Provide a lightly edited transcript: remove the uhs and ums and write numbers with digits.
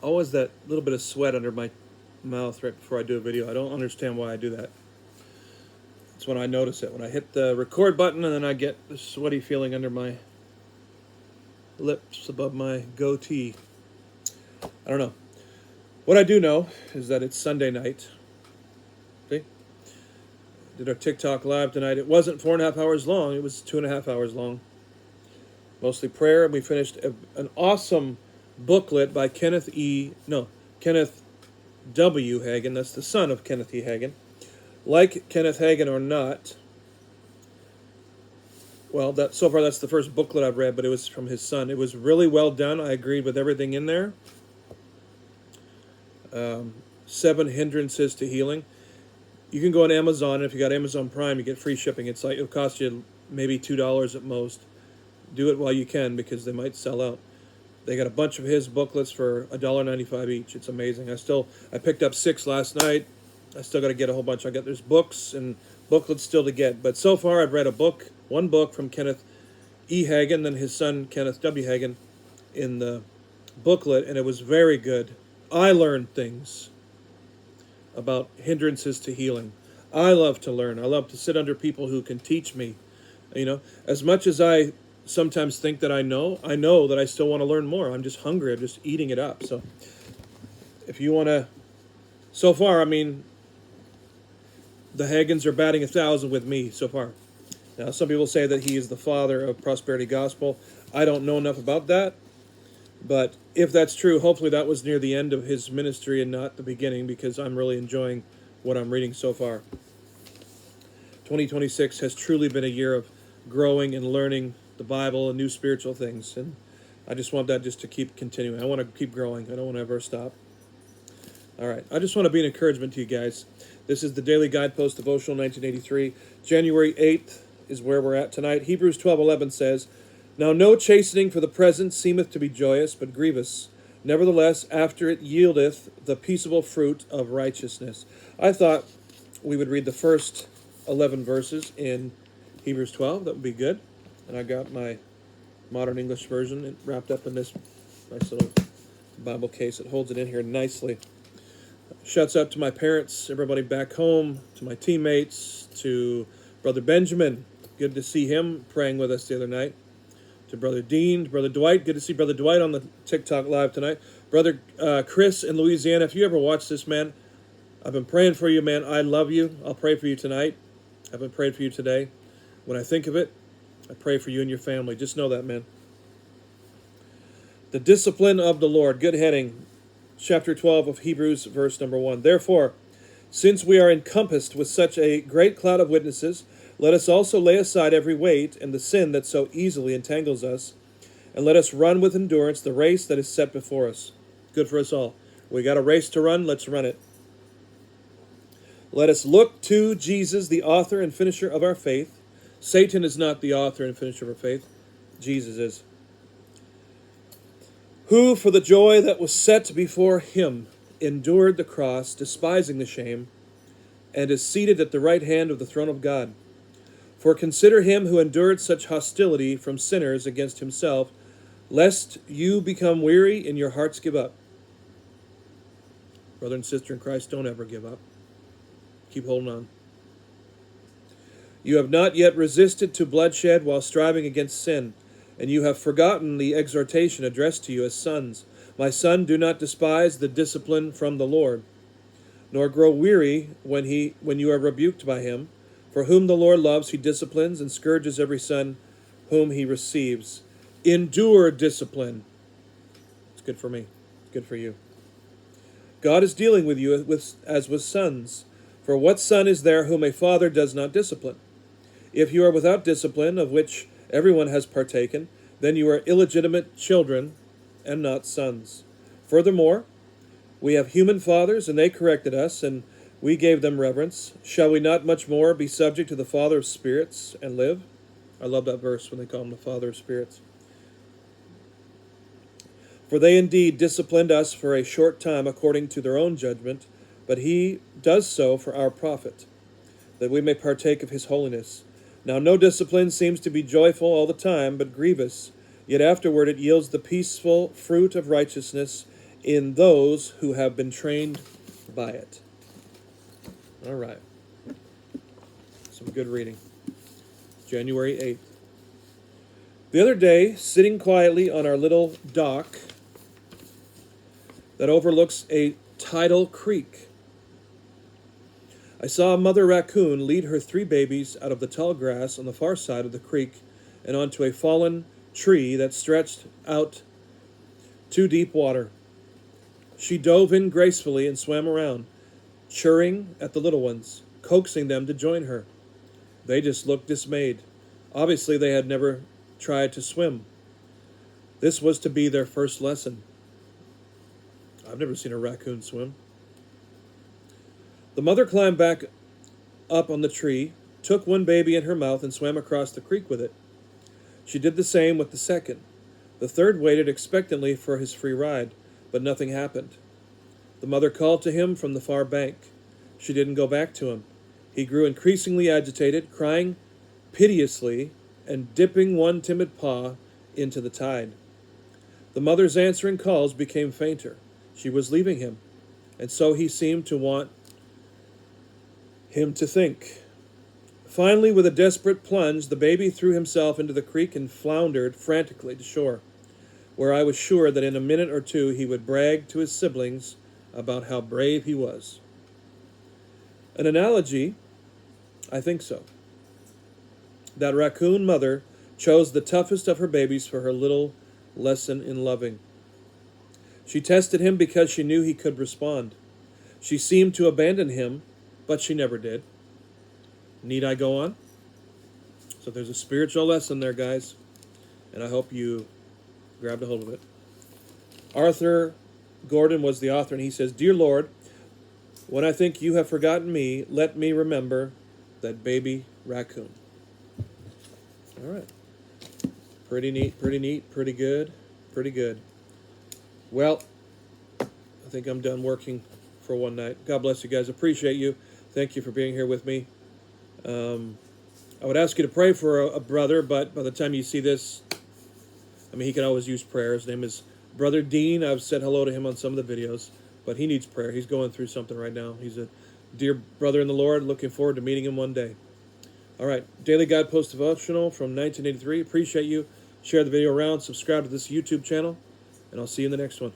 always that little bit of sweat under my mouth right before I do a video. I don't understand why I do that. It's when I notice it. When I hit the record button and then I get the sweaty feeling under my lips above my goatee. I don't know. What I do know is that it's Sunday night. Okay? Did our TikTok live tonight. It wasn't 4.5 hours long. It was 2.5 hours long. Mostly prayer. And we finished an awesome booklet by Kenneth W. Hagin. That's the son of Kenneth E. Hagin. Like Kenneth Hagin or not, well, so far that's the first booklet I've read, but it was from his son. It was really well done. I agreed with everything in there. 7 hindrances to healing. You can go on Amazon, and if you got Amazon Prime, you get free shipping. It'll cost you maybe $2 at most. Do it while you can because they might sell out. They got a bunch of his booklets for $1.95 each. It's amazing. I picked up 6 last night. I still got to get a whole bunch. There's books and booklets still to get. But so far I've read one book from Kenneth E. Hagin, then his son Kenneth W. Hagin in the booklet, and it was very good. I learned things about hindrances to healing. I love to learn. I love to sit under people who can teach me. As much as I sometimes think that I know that I still want to learn more. I'm just hungry. I'm just eating it up. So if you want to, so far, the Hagins are batting 1,000 with me so far. Now, some people say that he is the father of prosperity gospel. I don't know enough about that. But if that's true, hopefully that was near the end of his ministry and not the beginning, because I'm really enjoying what I'm reading so far. 2026 has truly been a year of growing and learning the Bible and new spiritual things. And I just want that just to keep continuing. I want to keep growing. I don't want to ever stop. All right. I just want to be an encouragement to you guys. This is the Daily Guideposts Devotional 1983. January 8th is where we're at tonight. Hebrews 12:11 says, "Now no chastening for the present seemeth to be joyous, but grievous. Nevertheless, after it yieldeth the peaceable fruit of righteousness." I thought we would read the first 11 verses in Hebrews 12. That would be good. And I got my modern English version wrapped up in this nice little Bible case. It holds it in here nicely. Shouts out to my parents, everybody back home, to my teammates, to Brother Benjamin. Good to see him praying with us the other night. To Brother Dean, to Brother Dwight. Good to see Brother Dwight on the TikTok live tonight. Brother Chris in Louisiana. If you ever watch this, man, I've been praying for you, man. I love you. I'll pray for you tonight. I've been praying for you today. When I think of it, I pray for you and your family. Just know that, man. The discipline of the Lord. Good heading. Chapter 12 of Hebrews, verse number 1. "Therefore, since we are encompassed with such a great cloud of witnesses, let us also lay aside every weight and the sin that so easily entangles us, and let us run with endurance the race that is set before us." Good for us all. We got a race to run. Let's run it. "Let us look to Jesus, the author and finisher of our faith." Satan is not the author and finisher of our faith. Jesus is. "Who, for the joy that was set before him, endured the cross, despising the shame, and is seated at the right hand of the throne of God. For consider him who endured such hostility from sinners against himself, lest you become weary and your hearts give up." Brother and sister in Christ, don't ever give up. Keep holding on. "You have not yet resisted to bloodshed while striving against sin, and you have forgotten the exhortation addressed to you as sons. My son, do not despise the discipline from the Lord, nor grow weary when you are rebuked by him. For whom the Lord loves, he disciplines and scourges every son whom he receives." Endure discipline. It's good for me. It's good for you. God is dealing with you as with sons. For what son is there whom a father does not discipline? If you are without discipline, of which everyone has partaken, then you are illegitimate children and not sons. Furthermore, we have human fathers, and they corrected us, and we gave them reverence. Shall we not much more be subject to the Father of spirits and live? I love that verse when they call him the Father of spirits. "For they indeed disciplined us for a short time according to their own judgment, but he does so for our profit, that we may partake of his holiness. Now no discipline seems to be joyful all the time, but grievous. Yet afterward it yields the peaceful fruit of righteousness in those who have been trained by it. All right. Some good reading. January 8th. The other day, sitting quietly on our little dock that overlooks a tidal creek, I saw a mother raccoon lead her 3 babies out of the tall grass on the far side of the creek and onto a fallen tree that stretched out to deep water. She dove in gracefully and swam around, chirring at the little ones, coaxing them to join her. They just looked dismayed. Obviously, they had never tried to swim. This was to be their first lesson. I've never seen a raccoon swim. The mother climbed back up on the tree, took one baby in her mouth, and swam across the creek with it. She did the same with the second. The third waited expectantly for his free ride, but nothing happened. The mother called to him from the far bank. She didn't go back to him. He grew increasingly agitated, crying piteously and dipping one timid paw into the tide. The mother's answering calls became fainter. She was leaving him, and so he seemed to want him to think. Finally, with a desperate plunge, the baby threw himself into the creek and floundered frantically to shore, where I was sure that in a minute or two he would brag to his siblings about how brave he was. An analogy? I think so. That raccoon mother chose the toughest of her babies for her little lesson in loving. She tested him because she knew he could respond. She seemed to abandon him, but she never did. Need I go on? So there's a spiritual lesson there, guys, and I hope you grabbed a hold of it. Arthur Gordon was the author, and he says, "Dear Lord, when I think you have forgotten me, let me remember that baby raccoon." All right. Pretty neat, pretty good. Well, I think I'm done working for one night. God bless you guys. Appreciate you. Thank you for being here with me. I would ask you to pray for a brother, but by the time you see this, he can always use prayer. His name is Brother Dean. I've said hello to him on some of the videos, but he needs prayer. He's going through something right now. He's a dear brother in the Lord. Looking forward to meeting him one day. All right, Daily Guideposts Devotional from 1983. Appreciate you. Share the video around. Subscribe to this YouTube channel, and I'll see you in the next one.